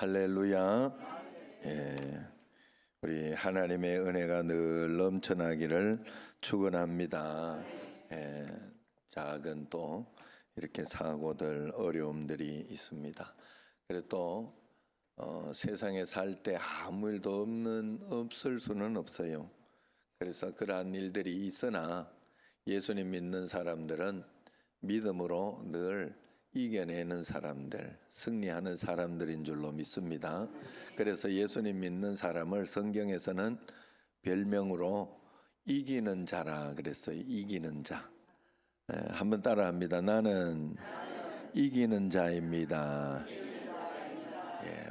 할렐루야. 예, 우리 하나님의 은혜가 늘 넘쳐나기를 축원합니다. 예, 작은 또 이렇게 사고들 어려움들이 있습니다. 그래도 또 세상에 살 때 아무 일도 없을 수는 없어요. 그래서 그러한 일들이 있으나 예수님 믿는 사람들은 믿음으로 늘 이겨내는 사람들, 승리하는 사람들인 줄로 믿습니다. 그래서 예수님 믿는 사람을 성경에서는 별명으로 이기는 자라 그랬어요. 이기는 자. 한번 따라합니다. 나는 이기는 자입니다.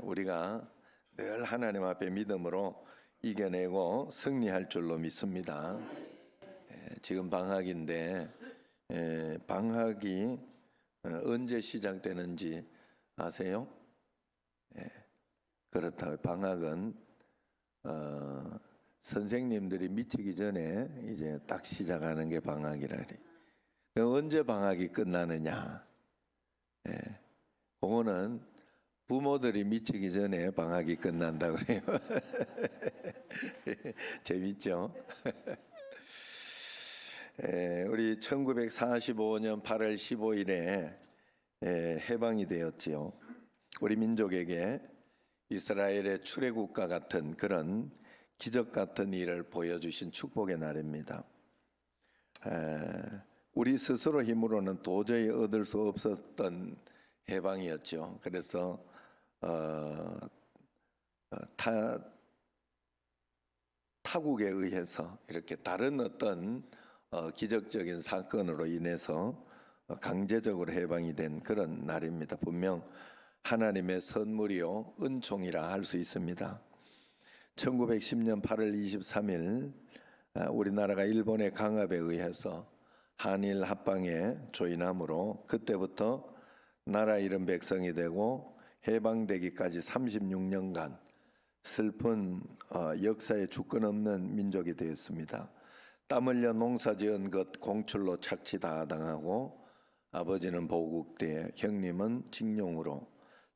우리가 늘 하나님 앞에 믿음으로 이겨내고 승리할 줄로 믿습니다. 지금 방학인데 방학이 언제 시작되는지 아세요? 그렇다. 방학은 선생님들이 미치기 전에 이제 딱 시작하는 게 방학이라니. 언제 방학이 끝나느냐? 그거는 부모들이 미치기 전에 방학이 끝난다 그래요. 재밌죠? 우리 1945년 8월 15일에 해방이 되었지요. 우리 민족에게 이스라엘의 출애굽과 같은 그런 기적 같은 일을 보여주신 축복의 날입니다. 우리 스스로 힘으로는 도저히 얻을 수 없었던 해방이었죠. 그래서 타국에 의해서 이렇게 다른 어떤 기적적인 사건으로 인해서 강제적으로 해방이 된 그런 날입니다. 분명 하나님의 선물이요 은총이라 할 수 있습니다. 1910년 8월 23일 우리나라가 일본의 강압에 의해서 한일 합방에 조인함으로 그때부터 나라 잃은 백성이 되고 해방되기까지 36년간 슬픈 역사의 주권 없는 민족이 되었습니다. 땀 흘려 농사지은 것 공출로 착취 다 당하고 아버지는 보국대, 형님은 징용으로,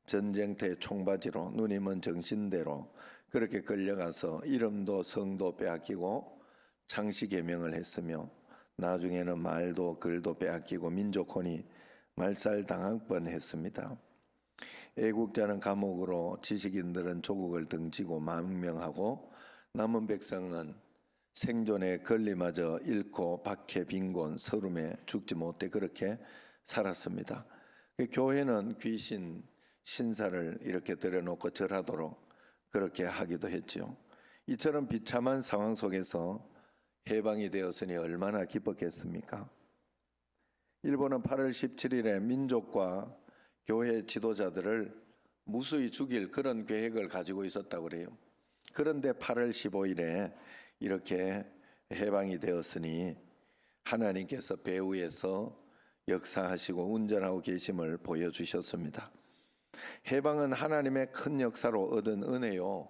전쟁터의 총바지로, 누님은 정신대로 그렇게 끌려가서 이름도 성도 빼앗기고 창씨 개명을 했으며 나중에는 말도 글도 빼앗기고 민족혼이 말살당할 뻔했습니다. 애국자는 감옥으로, 지식인들은 조국을 등지고 망명하고 남은 백성은 생존의 권리마저 잃고 박해, 빈곤, 서름에 죽지 못해 그렇게 살았습니다. 교회는 귀신, 신사를 이렇게 들여놓고 절하도록 그렇게 하기도 했죠. 이처럼 비참한 상황 속에서 해방이 되었으니 얼마나 기뻤겠습니까? 일본은 8월 17일에 민족과 교회 지도자들을 무수히 죽일 그런 계획을 가지고 있었다고 그래요. 그런데 8월 15일에 이렇게 해방이 되었으니 하나님께서 배후에서 역사하시고 운전하고 계심을 보여주셨습니다. 해방은 하나님의 큰 역사로 얻은 은혜요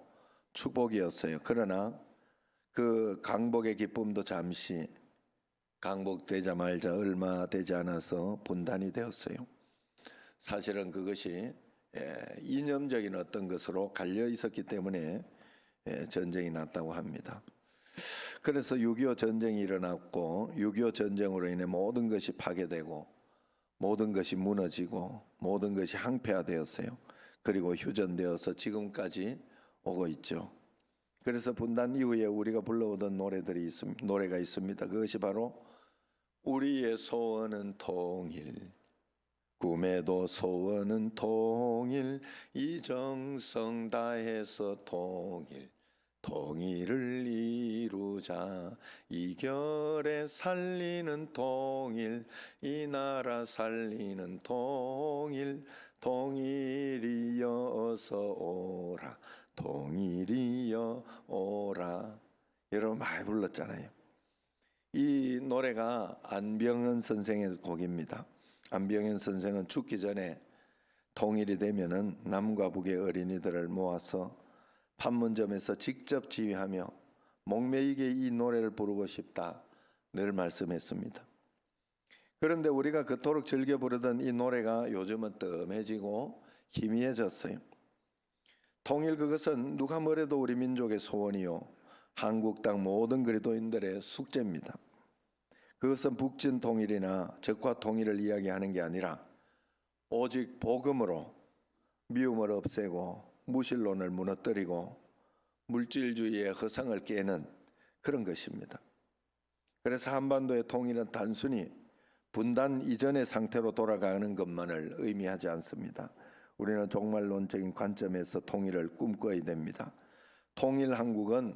축복이었어요. 그러나 그 강복의 기쁨도 잠시 강복되자마자 얼마 되지 않아서 분단이 되었어요. 사실은 그것이 이념적인 어떤 것으로 갈려 있었기 때문에 전쟁이 났다고 합니다. 그래서 6.25 전쟁이 일어났고 6.25 전쟁으로 인해 모든 것이 파괴되고 모든 것이 무너지고 모든 것이 항폐화되었어요. 그리고 휴전되어서 지금까지 오고 있죠. 그래서 분단 이후에 우리가 불러오던 노래가 있습니다. 그것이 바로 우리의 소원은 통일, 꿈에도 소원은 통일, 이정성 다해서 통일, 통일을 이루자. 이결에 살리는 통일, 이 나라 살리는 통일, 통일이여 어서 오라, 통일이여 오라. 여러분 많이 불렀잖아요. 이 노래가 안병헌 선생의 곡입니다. 안병헌 선생은 죽기 전에 통일이 되면은 남과 북의 어린이들을 모아서 판문점에서 직접 지휘하며 목매이게 이 노래를 부르고 싶다 늘 말씀했습니다. 그런데 우리가 그토록 즐겨 부르던 이 노래가 요즘은 뜸해지고 희미해졌어요. 통일 그것은 누가 뭐래도 우리 민족의 소원이요 한국 땅 모든 그리스도인들의 숙제입니다. 그것은 북진 통일이나 적화 통일을 이야기하는 게 아니라 오직 복음으로 미움을 없애고 무신론을 무너뜨리고 물질주의의 허상을 깨는 그런 것입니다. 그래서 한반도의 통일은 단순히 분단 이전의 상태로 돌아가는 것만을 의미하지 않습니다. 우리는 종말론적인 관점에서 통일을 꿈꿔야 됩니다. 통일 한국은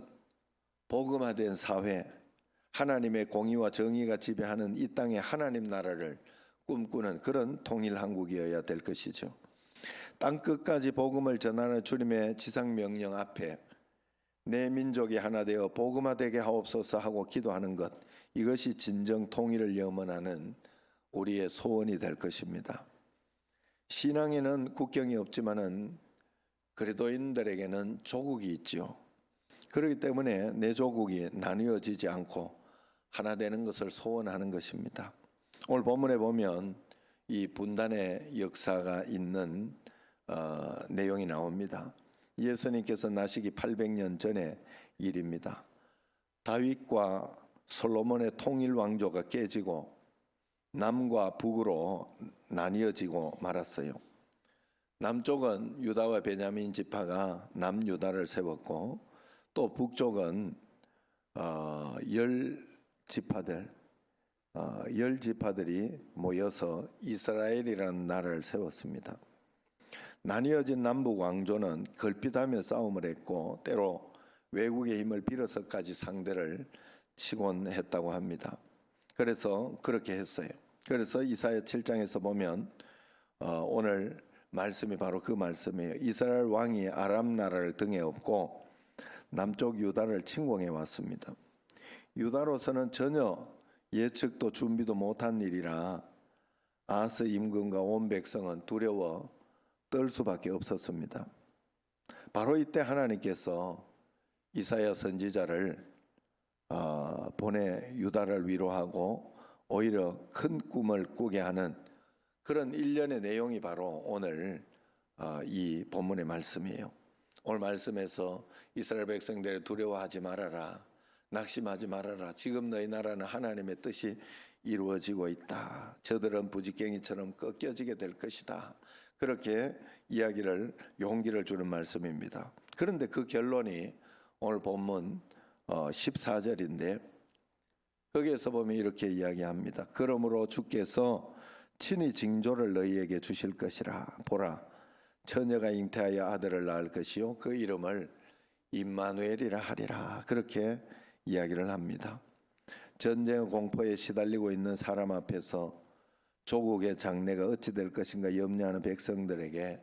복음화된 사회, 하나님의 공의와 정의가 지배하는 이 땅의 하나님 나라를 꿈꾸는 그런 통일 한국이어야 될 것이죠. 땅 끝까지 복음을 전하는 주님의 지상명령 앞에 내 민족이 하나 되어 복음화되게 하옵소서 하고 기도하는 것, 이것이 진정 통일을 염원하는 우리의 소원이 될 것입니다. 신앙에는 국경이 없지만은 그리스도인들에게는 조국이 있죠. 그렇기 때문에 내 조국이 나뉘어지지 않고 하나 되는 것을 소원하는 것입니다. 오늘 본문에 보면 이 분단의 역사가 있는 내용이 나옵니다. 예수님께서 나시기 800년 전의 일입니다. 다윗과 솔로몬의 통일 왕조가 깨지고 남과 북으로 나뉘어지고 말았어요. 남쪽은 유다와 베냐민 지파가 남유다를 세웠고 또 북쪽은 열 지파들이 모여서 이스라엘이라는 나라를 세웠습니다. 나뉘어진 남북 왕조는 걸핏하며 싸움을 했고 때로 외국의 힘을 빌어서까지 상대를 치곤 했다고 합니다. 그래서 그렇게 했어요. 그래서 이사야 7장에서 보면 오늘 말씀이 바로 그 말씀이에요. 이스라엘 왕이 아람 나라를 등에 업고 남쪽 유다를 침공해 왔습니다. 유다로서는 전혀 예측도 준비도 못한 일이라 아스 임금과 온 백성은 두려워 떨 수밖에 없었습니다. 바로 이때 하나님께서 이사야 선지자를 보내 유다를 위로하고 오히려 큰 꿈을 꾸게 하는 그런 일련의 내용이 바로 오늘 이 본문의 말씀이에요. 오늘 말씀에서 이스라엘 백성들을 두려워하지 말아라, 낙심하지 말아라. 지금 너희 나라는 하나님의 뜻이 이루어지고 있다. 저들은 부지깽이처럼 꺾여지게 될 것이다. 그렇게 용기를 주는 말씀입니다. 그런데 그 결론이 오늘 본문 14절인데 거기에서 보면 이렇게 이야기합니다. 그러므로 주께서 친히 징조를 너희에게 주실 것이라. 보라, 처녀가 잉태하여 아들을 낳을 것이요 그 이름을 임마누엘이라 하리라. 그렇게 이야기를 합니다. 전쟁의 공포에 시달리고 있는 사람 앞에서 조국의 장래가 어찌 될 것인가 염려하는 백성들에게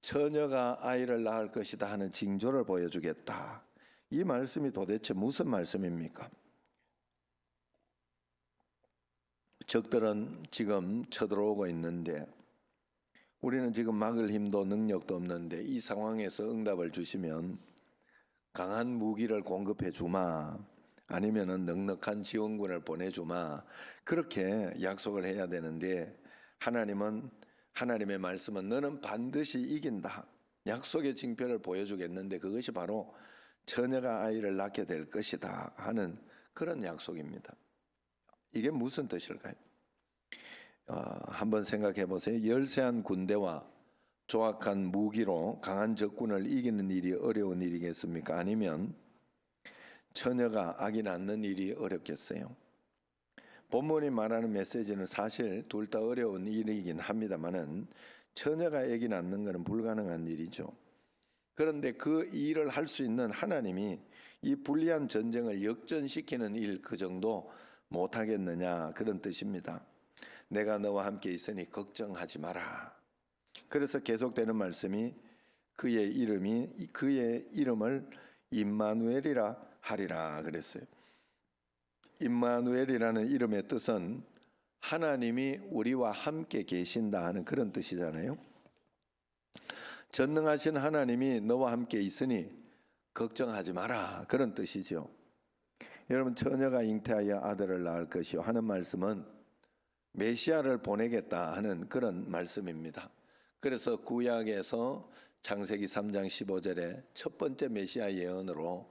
처녀가 아이를 낳을 것이다 하는 징조를 보여주겠다. 이 말씀이 도대체 무슨 말씀입니까? 적들은 지금 쳐들어오고 있는데 우리는 지금 막을 힘도 능력도 없는데 이 상황에서 응답을 주시면 강한 무기를 공급해 주마, 아니면은 넉넉한 지원군을 보내주마, 그렇게 약속을 해야 되는데 하나님의 말씀은 너는 반드시 이긴다, 약속의 징표를 보여주겠는데 그것이 바로 처녀가 아이를 낳게 될 것이다 하는 그런 약속입니다. 이게 무슨 뜻일까요? 한번 생각해 보세요. 열세한 군대와 조악한 무기로 강한 적군을 이기는 일이 어려운 일이겠습니까? 아니면 처녀가 아기 낳는 일이 어렵겠어요? 본문이 말하는 메시지는 사실 둘 다 어려운 일이긴 합니다만은 처녀가 아기 낳는 것은 불가능한 일이죠. 그런데 그 일을 할 수 있는 하나님이 이 불리한 전쟁을 역전시키는 일 그 정도 못하겠느냐, 그런 뜻입니다. 내가 너와 함께 있으니 걱정하지 마라. 그래서 계속되는 말씀이 그의 이름을 임마누엘이라 하리라 그랬어요. 임마누엘이라는 이름의 뜻은 하나님이 우리와 함께 계신다 하는 그런 뜻이잖아요. 전능하신 하나님이 너와 함께 있으니 걱정하지 마라, 그런 뜻이죠. 여러분, 처녀가 잉태하여 아들을 낳을 것이요 하는 말씀은 메시아를 보내겠다 하는 그런 말씀입니다. 그래서 구약에서 창세기 3장 15절에 첫 번째 메시아 예언으로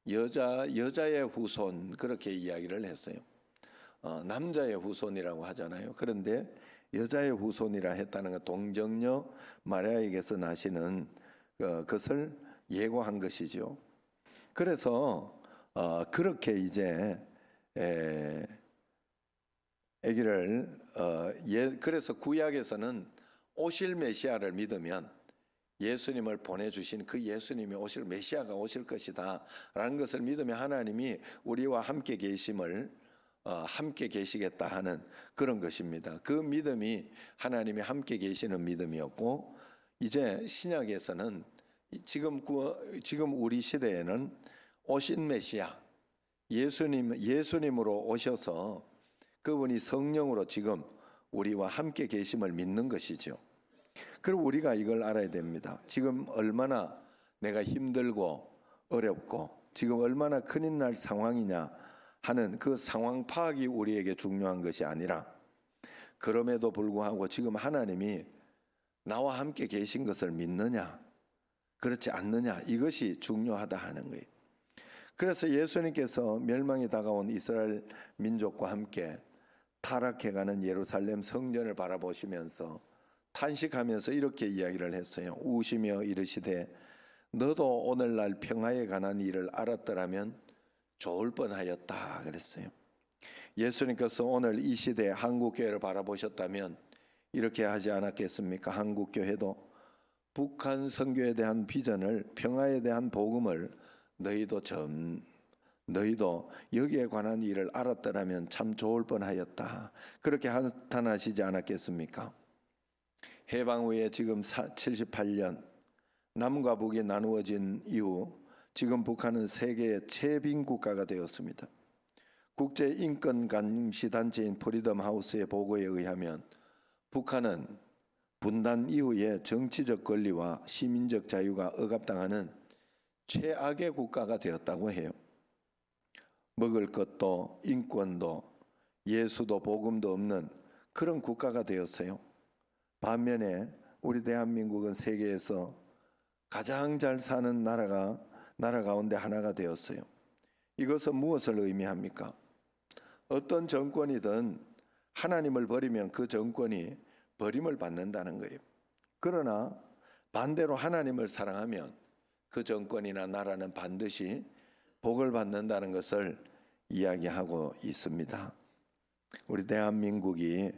여자의 후손 그렇게 이야기를 했어요. 남자의 후손이라고 하잖아요. 그런데 여자의 후손이라 했다는 건 동정녀 마리아에게서 나시는 것을 예고한 것이죠. 그래서 그렇게 이제 아기를 그래서 구약에서는 오실 메시아를 믿으면 예수님을 보내주신 그 예수님이 오실 메시아가 오실 것이다 라는 것을 믿으면 하나님이 우리와 함께 계심을 함께 계시겠다 하는 그런 것입니다. 그 믿음이 하나님이 함께 계시는 믿음이었고, 이제 신약에서는 지금 우리 시대에는 오신 메시아 예수님으로 오셔서 그분이 성령으로 지금 우리와 함께 계심을 믿는 것이죠. 그리고 우리가 이걸 알아야 됩니다. 지금 얼마나 내가 힘들고 어렵고 지금 얼마나 큰일 날 상황이냐 하는 그 상황 파악이 우리에게 중요한 것이 아니라, 그럼에도 불구하고 지금 하나님이 나와 함께 계신 것을 믿느냐 그렇지 않느냐, 이것이 중요하다 하는 거예요. 그래서 예수님께서 멸망이 다가온 이스라엘 민족과 함께 타락해가는 예루살렘 성전을 바라보시면서 탄식하면서 이렇게 이야기를 했어요. 우시며 이르시되 너도 오늘날 평화에 관한 일을 알았더라면 좋을 뻔하였다 그랬어요. 예수님께서 오늘 이 시대 한국교회를 바라보셨다면 이렇게 하지 않았겠습니까? 한국교회도 북한 선교에 대한 비전을, 평화에 대한 복음을 너희도 여기에 관한 일을 알았더라면 참 좋을 뻔하였다 그렇게 한탄하시지 않았겠습니까? 해방 후에 지금 78년 남과 북이 나누어진 이후 지금 북한은 세계의 최빈 국가가 되었습니다. 국제인권감시단체인 프리덤 하우스의 보고에 의하면 북한은 분단 이후에 정치적 권리와 시민적 자유가 억압당하는 최악의 국가가 되었다고 해요. 먹을 것도 인권도 예수도 복음도 없는 그런 국가가 되었어요. 반면에 우리 대한민국은 세계에서 가장 잘 사는 나라 가운데 하나가 되었어요. 이것은 무엇을 의미합니까? 어떤 정권이든 하나님을 버리면 그 정권이 버림을 받는다는 거예요. 그러나 반대로 하나님을 사랑하면 그 정권이나 나라는 반드시 복을 받는다는 것을 이야기하고 있습니다. 우리 대한민국이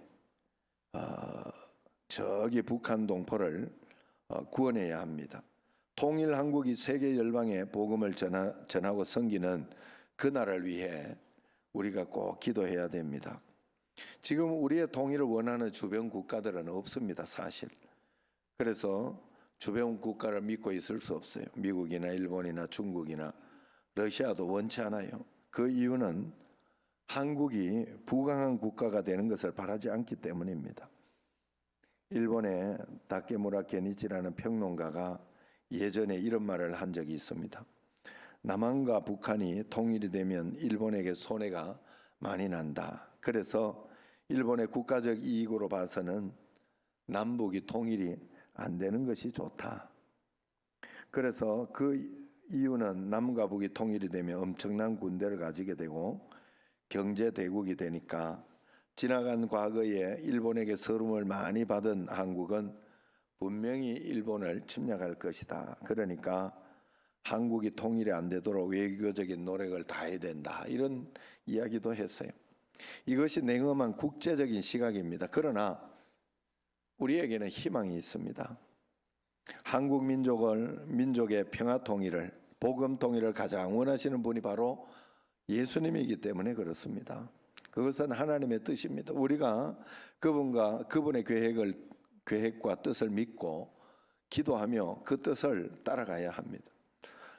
저기 북한 동포를 구원해야 합니다. 통일한국이 세계 열방에 복음을 전하고 섬기는 그 나라를 위해 우리가 꼭 기도해야 됩니다. 지금 우리의 통일을 원하는 주변 국가들은 없습니다, 사실. 그래서 주변 국가를 믿고 있을 수 없어요. 미국이나 일본이나 중국이나 러시아도 원치 않아요. 그 이유는 한국이 부강한 국가가 되는 것을 바라지 않기 때문입니다. 일본의 다케무라 게니치라는 평론가가 예전에 이런 말을 한 적이 있습니다. 남한과 북한이 통일이 되면 일본에게 손해가 많이 난다. 그래서 일본의 국가적 이익으로 봐서는 남북이 통일이 안 되는 것이 좋다. 그래서 그 이유는 남과 북이 통일이 되면 엄청난 군대를 가지게 되고 경제 대국이 되니까 지나간 과거에 일본에게 서름을 많이 받은 한국은 분명히 일본을 침략할 것이다. 그러니까 한국이 통일이 안 되도록 외교적인 노력을 다해야 된다. 이런 이야기도 했어요. 이것이 냉엄한 국제적인 시각입니다. 그러나 우리에게는 희망이 있습니다. 한국 민족의 평화 통일을, 복음 통일을 가장 원하시는 분이 바로 예수님이기 때문에 그렇습니다. 그것은 하나님의 뜻입니다. 우리가 그분의 계획과 뜻을 믿고 기도하며 그 뜻을 따라가야 합니다.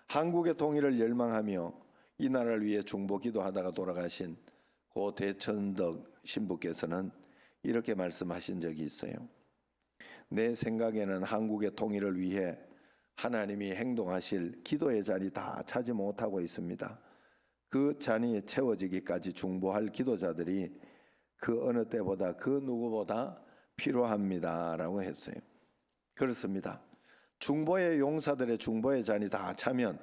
한국의 통일을 열망하며 이 나라를 위해 중보 기도하다가 돌아가신 고 대천덕 신부께서는 이렇게 말씀하신 적이 있어요. 내 생각에는 한국의 통일을 위해 하나님이 행동하실 기도의 잔이 다 차지 못하고 있습니다. 그 잔이 채워지기까지 중보할 기도자들이 그 어느 때보다 그 누구보다 필요합니다라고 했어요. 그렇습니다. 중보의 용사들의 중보의 잔이 다 차면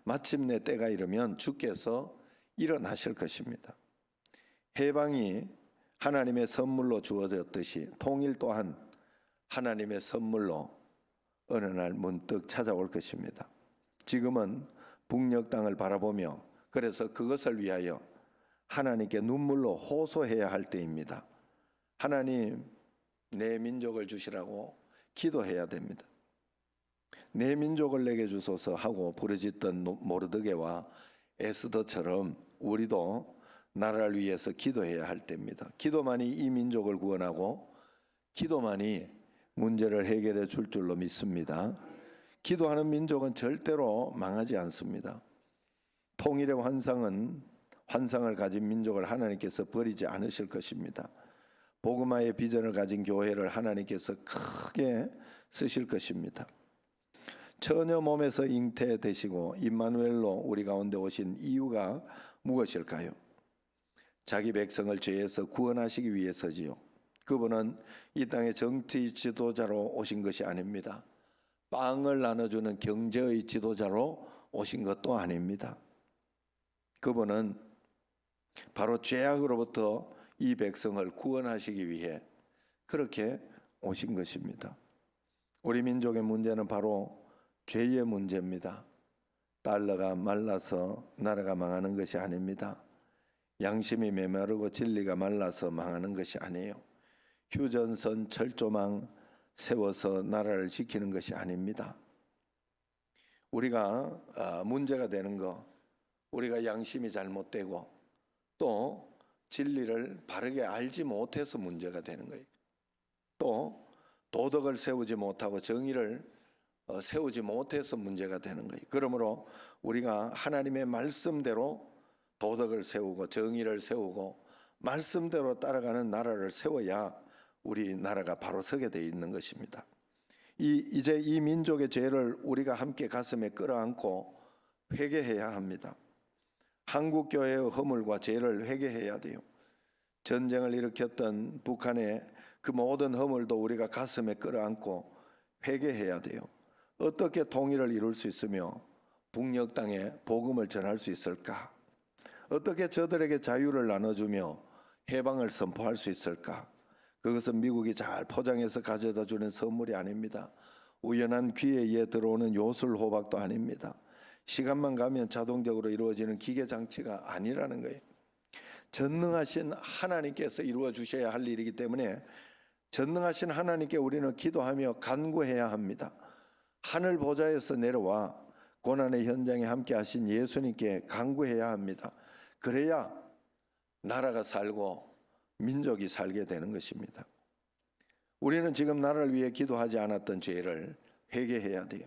마침내 때가 이르면 주께서 일어나실 것입니다. 해방이 하나님의 선물로 주어졌듯이 통일 또한 하나님의 선물로 어느 날 문득 찾아올 것입니다. 지금은 북녘 땅을 바라보며 그래서 그것을 위하여 하나님께 눈물로 호소해야 할 때입니다. 하나님, 내 민족을 주시라고 기도해야 됩니다. 내 민족을 내게 주소서 하고 부르짖던 모르드게와 에스더처럼 우리도 나라를 위해서 기도해야 할 때입니다. 기도만이 이 민족을 구원하고 기도만이 문제를 해결해 줄 줄로 믿습니다. 기도하는 민족은 절대로 망하지 않습니다. 통일의 환상을 가진 민족을 하나님께서 버리지 않으실 것입니다. 복음화의 비전을 가진 교회를 하나님께서 크게 쓰실 것입니다. 처녀 몸에서 잉태되시고 임마누엘로 우리 가운데 오신 이유가 무엇일까요? 자기 백성을 죄에서 구원하시기 위해서지요. 그분은 이 땅의 정치 지도자로 오신 것이 아닙니다. 빵을 나눠주는 경제의 지도자로 오신 것도 아닙니다. 그분은 바로 죄악으로부터 이 백성을 구원하시기 위해 그렇게 오신 것입니다. 우리 민족의 문제는 바로 죄의 문제입니다. 달러가 말라서 나라가 망하는 것이 아닙니다. 양심이 메마르고 진리가 말라서 망하는 것이 아니에요. 휴전선, 철조망 세워서 나라를 지키는 것이 아닙니다. 우리가 문제가 되는 거, 우리가 양심이 잘못되고 또 진리를 바르게 알지 못해서 문제가 되는 거예요. 또 도덕을 세우지 못하고 정의를 세우지 못해서 문제가 되는 거예요. 그러므로 우리가 하나님의 말씀대로 도덕을 세우고 정의를 세우고 말씀대로 따라가는 나라를 세워야 우리 나라가 바로 서게 되어 있는 것입니다. 이제 이 민족의 죄를 우리가 함께 가슴에 끌어안고 회개해야 합니다. 한국 교회의 허물과 죄를 회개해야 돼요. 전쟁을 일으켰던 북한의 그 모든 허물도 우리가 가슴에 끌어안고 회개해야 돼요. 어떻게 통일을 이룰 수 있으며 북녘 땅에 복음을 전할 수 있을까? 어떻게 저들에게 자유를 나눠주며 해방을 선포할 수 있을까? 그것은 미국이 잘 포장해서 가져다 주는 선물이 아닙니다. 우연한 기회에 의해 들어오는 요술호박도 아닙니다. 시간만 가면 자동적으로 이루어지는 기계장치가 아니라는 거예요. 전능하신 하나님께서 이루어 주셔야 할 일이기 때문에 전능하신 하나님께 우리는 기도하며 간구해야 합니다. 하늘 보좌에서 내려와 고난의 현장에 함께 하신 예수님께 간구해야 합니다. 그래야 나라가 살고 민족이 살게 되는 것입니다. 우리는 지금 나라를 위해 기도하지 않았던 죄를 회개해야 돼요.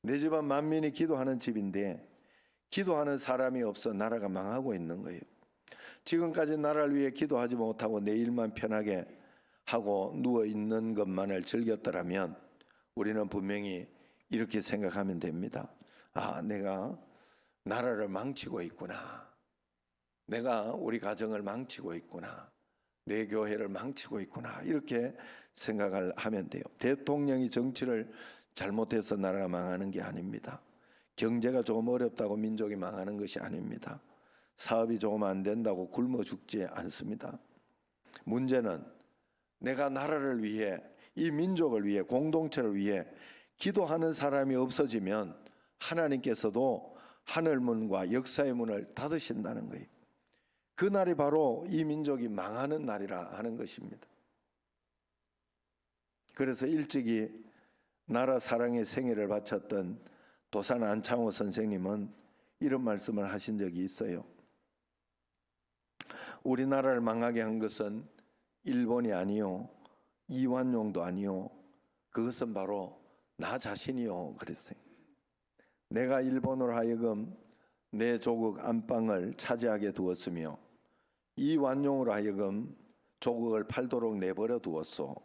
내 집안 만민이 기도하는 집인데 기도하는 사람이 없어 나라가 망하고 있는 거예요. 지금까지 나라를 위해 기도하지 못하고 내 일만 편하게 하고 누워 있는 것만을 즐겼더라면 우리는 분명히 이렇게 생각하면 됩니다. 아, 내가 나라를 망치고 있구나. 내가 우리 가정을 망치고 있구나. 내 교회를 망치고 있구나. 이렇게 생각을 하면 돼요. 대통령이 정치를 잘못해서 나라가 망하는 게 아닙니다. 경제가 조금 어렵다고 민족이 망하는 것이 아닙니다. 사업이 조금 안 된다고 굶어 죽지 않습니다. 문제는 내가 나라를 위해, 이 민족을 위해, 공동체를 위해 기도하는 사람이 없어지면 하나님께서도 하늘문과 역사의 문을 닫으신다는 거예요. 그 날이 바로 이 민족이 망하는 날이라 하는 것입니다. 그래서 일찍이 나라 사랑의 생애를 바쳤던 도산 안창호 선생님은 이런 말씀을 하신 적이 있어요. 우리나라를 망하게 한 것은 일본이 아니요, 이완용도 아니요, 그것은 바로 나 자신이요 그랬어요. 내가 일본으로 하여금 내 조국 안방을 차지하게 두었으며 이완용으로 하여금 조국을 팔도록 내버려 두었소.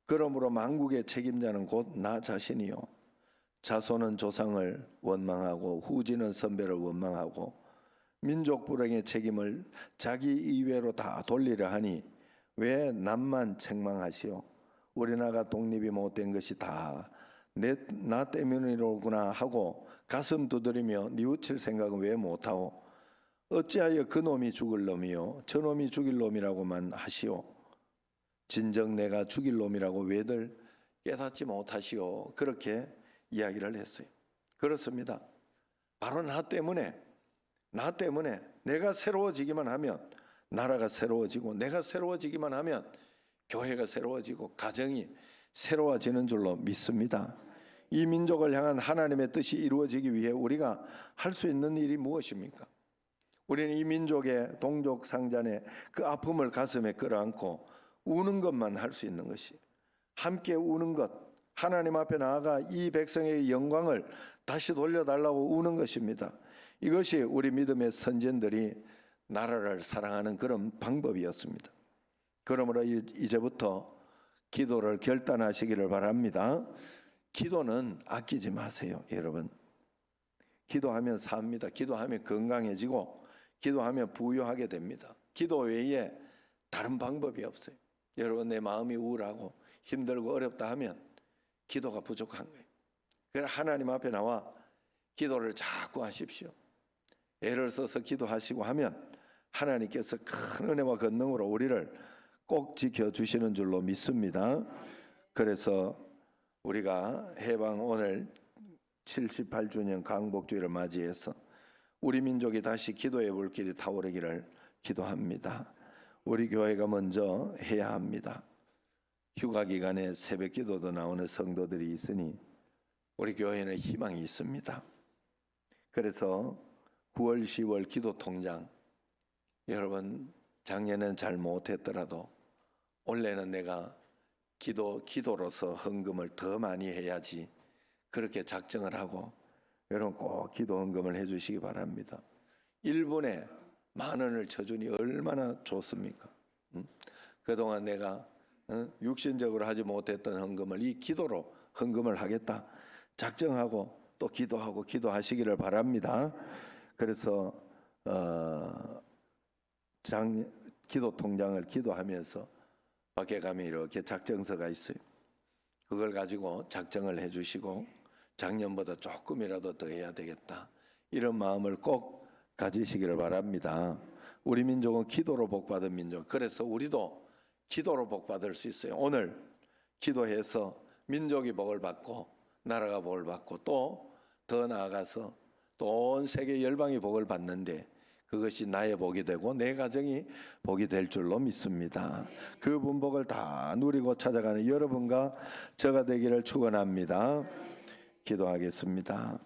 그러므로 만국의 책임자는 곧 나 자신이요, 자손은 조상을 원망하고 후지는 선배를 원망하고 민족 불행의 책임을 자기 이외로 다 돌리려 하니 왜 남만 책망하시오? 우리나라가 독립이 못된 것이 다 나 때문이로구나 하고 가슴 두드리며 뉘우칠 생각은 왜 못하오? 어찌하여 그 놈이 죽을 놈이요 저놈이 죽일 놈이라고만 하시오? 진정 내가 죽일 놈이라고 왜들 깨닫지 못하시오? 그렇게 이야기를 했어요. 그렇습니다. 바로 나 때문에 내가 새로워지기만 하면 나라가 새로워지고, 내가 새로워지기만 하면 교회가 새로워지고 가정이 새로워지는 줄로 믿습니다. 이 민족을 향한 하나님의 뜻이 이루어지기 위해 우리가 할 수 있는 일이 무엇입니까? 우리는 이 민족의 동족 상잔의 그 아픔을 가슴에 끌어안고 우는 것만 할 수 있는 것이, 함께 우는 것, 하나님 앞에 나아가 이 백성의 영광을 다시 돌려달라고 우는 것입니다. 이것이 우리 믿음의 선진들이 나라를 사랑하는 그런 방법이었습니다. 그러므로 이제부터 기도를 결단하시기를 바랍니다. 기도는 아끼지 마세요, 여러분. 기도하면 삽니다. 기도하면 건강해지고, 기도하면 부유하게 됩니다. 기도 외에 다른 방법이 없어요. 여러분, 내 마음이 우울하고 힘들고 어렵다 하면 기도가 부족한 거예요. 그래서 하나님 앞에 나와 기도를 자꾸 하십시오. 애를 써서 기도하시고 하면 하나님께서 큰 은혜와 권능으로 우리를 꼭 지켜주시는 줄로 믿습니다. 그래서 우리가 해방 오늘 78주년 광복주의를 맞이해서 우리 민족이 다시 기도의 불길이 타오르기를 기도합니다. 우리 교회가 먼저 해야 합니다. 휴가 기간에 새벽 기도도 나오는 성도들이 있으니 우리 교회는 희망이 있습니다. 그래서 9월 10월 기도 통장, 여러분 작년엔 잘 못했더라도 올해는 내가 기도로서 헌금을 더 많이 해야지, 그렇게 작정을 하고 여러분 꼭 기도 헌금을 해주시기 바랍니다. 1분에 10,000원을 쳐주니 얼마나 좋습니까? 그동안 내가 육신적으로 하지 못했던 헌금을 이 기도로 헌금을 하겠다 작정하고 또 기도하고 기도하시기를 바랍니다. 그래서 기도 통장을 기도하면서 밖에 가면 이렇게 작정서가 있어요. 그걸 가지고 작정을 해주시고 작년보다 조금이라도 더 해야 되겠다, 이런 마음을 꼭 가지시기를 바랍니다. 우리 민족은 기도로 복받은 민족, 그래서 우리도 기도로 복받을 수 있어요. 오늘 기도해서 민족이 복을 받고 나라가 복을 받고 또 더 나아가서 또 온 세계 열방이 복을 받는데 그것이 나의 복이 되고 내 가정이 복이 될 줄로 믿습니다. 그 분복을 다 누리고 찾아가는 여러분과 저가 되기를 축원합니다. 기도하겠습니다.